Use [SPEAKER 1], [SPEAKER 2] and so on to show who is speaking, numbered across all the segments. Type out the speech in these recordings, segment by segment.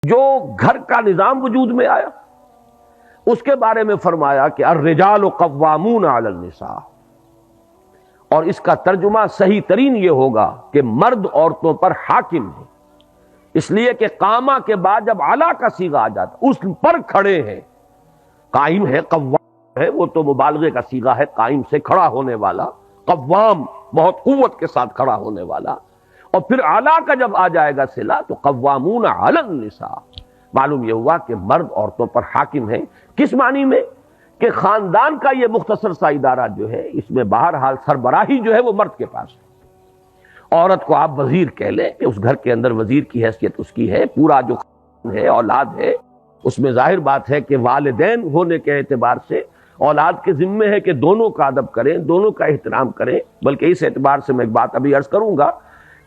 [SPEAKER 1] جو گھر کا نظام وجود میں آیا اس کے بارے میں فرمایا کہ الرجال قوامون علی النساء، اور اس کا ترجمہ صحیح ترین یہ ہوگا کہ مرد عورتوں پر حاکم ہے، اس لیے کہ قامہ کے بعد جب علا کا صیغہ آ جاتا اس پر کھڑے ہیں، قائم ہے، قوام ہے، وہ تو مبالغے کا صیغہ ہے، قائم سے کھڑا ہونے والا، قوام بہت قوت کے ساتھ کھڑا ہونے والا، اور پھر علا کا جب آ جائے گا صلہ تو قوامون علی النساء، معلوم یہ ہوا کہ مرد عورتوں پر حاکم ہیں۔ کس معنی میں؟ کہ خاندان کا یہ مختصر سا ادارہ جو ہے اس میں بہرحال سربراہی جو ہے وہ مرد کے پاس ہے۔ عورت کو آپ وزیر کہہ لیں کہ اس گھر کے اندر وزیر کی حیثیت اس کی ہے، پورا جو خاندان ہے، اولاد ہے، اس میں ظاہر بات ہے کہ والدین ہونے کے اعتبار سے اولاد کے ذمے ہے کہ دونوں کا ادب کریں، دونوں کا احترام کریں، بلکہ اس اعتبار سے میں ایک بات ابھی عرض کروں گا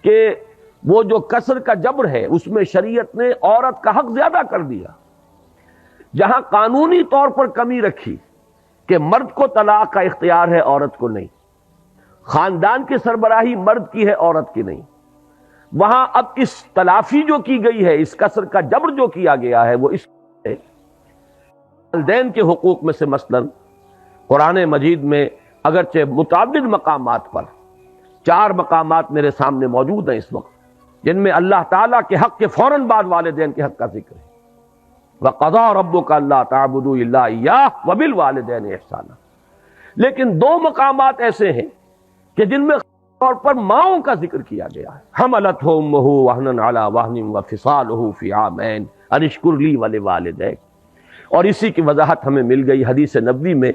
[SPEAKER 1] کہ وہ جو کسر کا جبر ہے اس میں شریعت نے عورت کا حق زیادہ کر دیا، جہاں قانونی طور پر کمی رکھی کہ مرد کو طلاق کا اختیار ہے عورت کو نہیں، خاندان کی سربراہی مرد کی ہے عورت کی نہیں، وہاں اب اس تلافی جو کی گئی ہے، اس کسر کا جبر جو کیا گیا ہے وہ اس والدین کے حقوق میں سے مثلا قرآن مجید میں اگرچہ متعدد مقامات پر 4 مقامات میرے سامنے موجود ہیں اس وقت جن میں اللہ تعالیٰ کے حق کے فوراً بعد والدین کے حق کا ذکر ہے، وَقَضَىٰ رَبُّكَ أَلَّا تَعْبُدُوا إِلَّا إِيَّاهُ وَبِالْوَالِدَيْنِ إِحْسَانًا، لیکن 2 مقامات ایسے ہیں کہ جن میں طور پر ماؤں کا ذکر کیا گیا ہے، حَمَلَتْهُ أُمُّهُ وَهْنًا عَلَىٰ وَهْنٍ وَفِصَالُهُ فِي عَامَيْنِ أَنِ اشْكُرْ لِي وَلِوَالِدَيْكَ، اور اسی کی وضاحت ہمیں مل گئی حدیث نبوی میں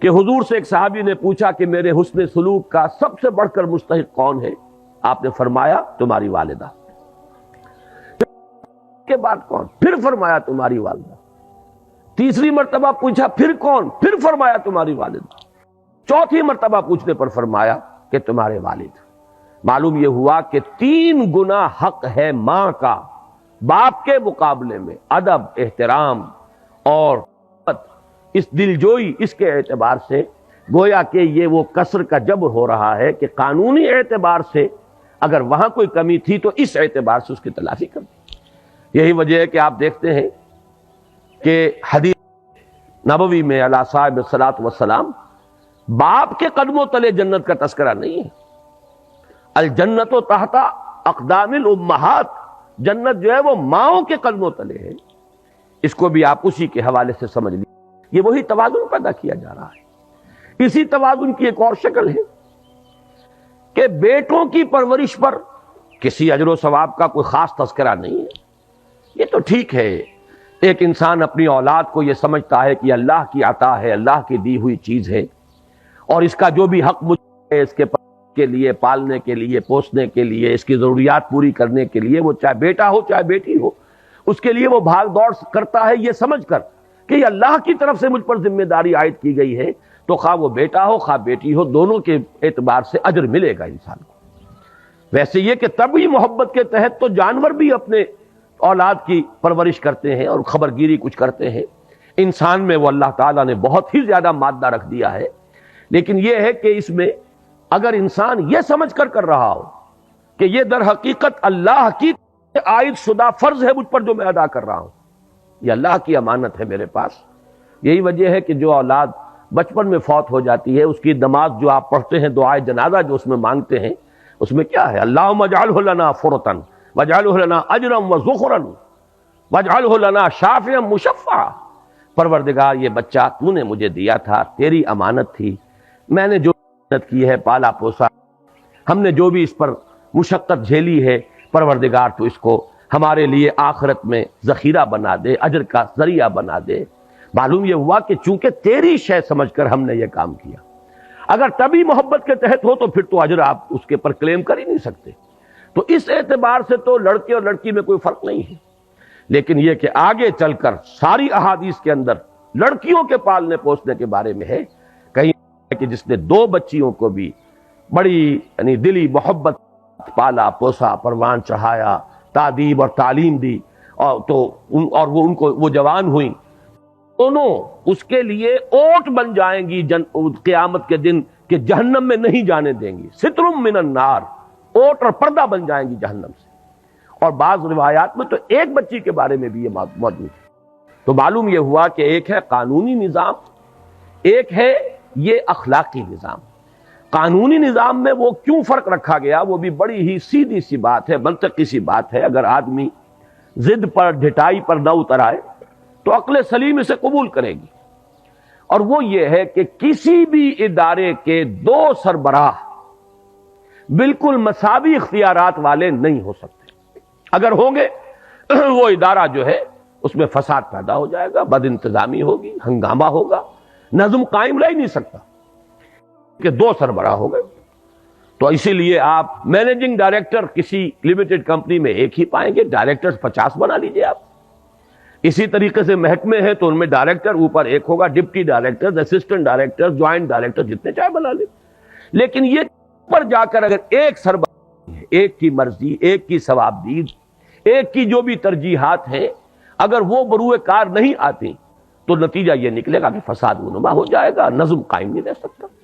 [SPEAKER 1] کہ حضور سے ایک صحابی نے پوچھا کہ میرے حسن سلوک کا سب سے بڑھ کر مستحق کون ہے؟ آپ نے فرمایا تمہاری والدہ، کے بعد کون؟ پھر فرمایا تمہاری والدہ، تیسری مرتبہ پوچھا پھر کون؟ پھر فرمایا تمہاری والدہ، چوتھی مرتبہ پوچھنے پر فرمایا کہ تمہارے والد۔ معلوم یہ ہوا کہ 3 گنا حق ہے ماں کا باپ کے مقابلے میں، ادب، احترام اور اس دلجوئی، اس کے اعتبار سے گویا کہ یہ وہ کسر کا جبر ہو رہا ہے کہ قانونی اعتبار سے اگر وہاں کوئی کمی تھی تو اس اعتبار سے اس کی تلافی کر دی۔ یہی وجہ ہے کہ آپ دیکھتے ہیں کہ حدیث نبوی میں علی صاحب الصلاۃ والسلام باپ کے قدموں تلے جنت کا تذکرہ نہیں ہے، الجنت تحت اقدام الامہات، جنت جو ہے وہ ماؤں کے قدموں تلے ہے، اس کو بھی آپ اسی کے حوالے سے سمجھ لیجیے۔ یہ وہی توازن پیدا کیا جا رہا ہے۔ اسی توازن کی ایک اور شکل ہے کہ بیٹوں کی پرورش پر کسی اجر و ثواب کا کوئی خاص تذکرہ نہیں ہے، یہ تو ٹھیک ہے، ایک انسان اپنی اولاد کو یہ سمجھتا ہے کہ اللہ کی عطا ہے، اللہ کی دی ہوئی چیز ہے، اور اس کا جو بھی حق مجھے ہے اس کے لیے پالنے کے لیے، پوسنے کے لیے، اس کی ضروریات پوری کرنے کے لیے، وہ چاہے بیٹا ہو چاہے بیٹی ہو، اس کے لیے وہ بھاگ دوڑ کرتا ہے یہ سمجھ کر کہ یہ اللہ کی طرف سے مجھ پر ذمہ داری عائد کی گئی ہے، تو خواہ وہ بیٹا ہو خواہ بیٹی ہو، دونوں کے اعتبار سے اجر ملے گا انسان کو۔ ویسے یہ کہ طبعی محبت کے تحت تو جانور بھی اپنے اولاد کی پرورش کرتے ہیں اور خبرگیری کچھ کرتے ہیں، انسان میں وہ اللہ تعالیٰ نے بہت ہی زیادہ مادہ رکھ دیا ہے، لیکن یہ ہے کہ اس میں اگر انسان یہ سمجھ کر رہا ہو کہ یہ در حقیقت اللہ کی عائد شدہ فرض ہے مجھ پر جو میں ادا کر رہا ہوں، یہ اللہ کی امانت ہے میرے پاس۔ یہی وجہ ہے کہ جو اولاد بچپن میں فوت ہو جاتی ہے اس کی نماز جو آپ پڑھتے ہیں، دعائے جنازہ جو اس میں مانگتے ہیں، اس میں کیا ہے؟ اللہم اجعلہ لنا فرطن واجعلہ لنا اجرا وذخرا واجعلہ لنا شافعا مشفعا، پروردگار یہ بچہ تو نے مجھے دیا تھا، تیری امانت تھی، میں نے جو محنت کی ہے، پالا پوسا، ہم نے جو بھی اس پر مشقت جھیلی ہے، پروردگار تو اس کو ہمارے لیے آخرت میں ذخیرہ بنا دے، اجر کا ذریعہ بنا دے۔ معلوم یہ ہوا کہ چونکہ تیری شے سمجھ کر ہم نے یہ کام کیا، اگر تبھی محبت کے تحت ہو تو پھر تو اجر آپ اس کے پر کلیم کر ہی نہیں سکتے، تو اس اعتبار سے تو لڑکے اور لڑکی میں کوئی فرق نہیں ہے۔ لیکن یہ کہ آگے چل کر ساری احادیث کے اندر لڑکیوں کے پالنے پوسنے کے بارے میں ہے، کہیں کہ جس نے 2 بچیوں کو بھی بڑی یعنی دلی محبت پالا پوسا، پروان چڑھایا، تادیب اور تعلیم دی، اور وہ ان کو وہ جوان ہوئیں، دونوں اس کے لیے اوٹ بن جائیں گی قیامت کے دن کہ جہنم میں نہیں جانے دیں گی، سترم من النار، اوٹ اور پردہ بن جائیں گی جہنم سے۔ اور بعض روایات میں تو ایک بچی کے بارے میں بھی یہ موجود ہے۔ تو معلوم یہ ہوا کہ ایک ہے قانونی نظام، ایک ہے یہ اخلاقی نظام۔ قانونی نظام میں وہ کیوں فرق رکھا گیا، وہ بھی بڑی ہی سیدھی سی بات ہے، منطقی سی بات ہے۔ اگر آدمی ضد پر، ڈھٹائی پر نہ اتر آئے تو عقل سلیم اسے قبول کرے گی، اور وہ یہ ہے کہ کسی بھی ادارے کے دو سربراہ بالکل مساوی اختیارات والے نہیں ہو سکتے۔ اگر ہوں گے وہ ادارہ جو ہے اس میں فساد پیدا ہو جائے گا، بد انتظامی ہوگی، ہنگامہ ہوگا، نظم قائم رہ ہی نہیں سکتا کہ دو سربراہ ہو گئے۔ تو اسی لیے آپ مینیجنگ ڈائریکٹر کسی لمیٹڈ کمپنی میں ایک ہی پائیں گے، ڈائریکٹر 50 بنا لیجئے آپ۔ اسی طریقے سے محکمے ہیں تو ان میں ڈائریکٹر اوپر ایک ہوگا، deputy director, assistant director, joint director, جتنے چاہے بنا لیں۔ لیکن یہ پر جا کر اگر ایک سربراہ ہے، ایک کی مرضی، ایک کی ثوابدید، ایک کی جو بھی ترجیحات ہیں، اگر وہ بروئے کار نہیں آتی تو نتیجہ یہ نکلے گا کہ فساد رونما ہو جائے گا، نظم قائم نہیں رہ سکتا۔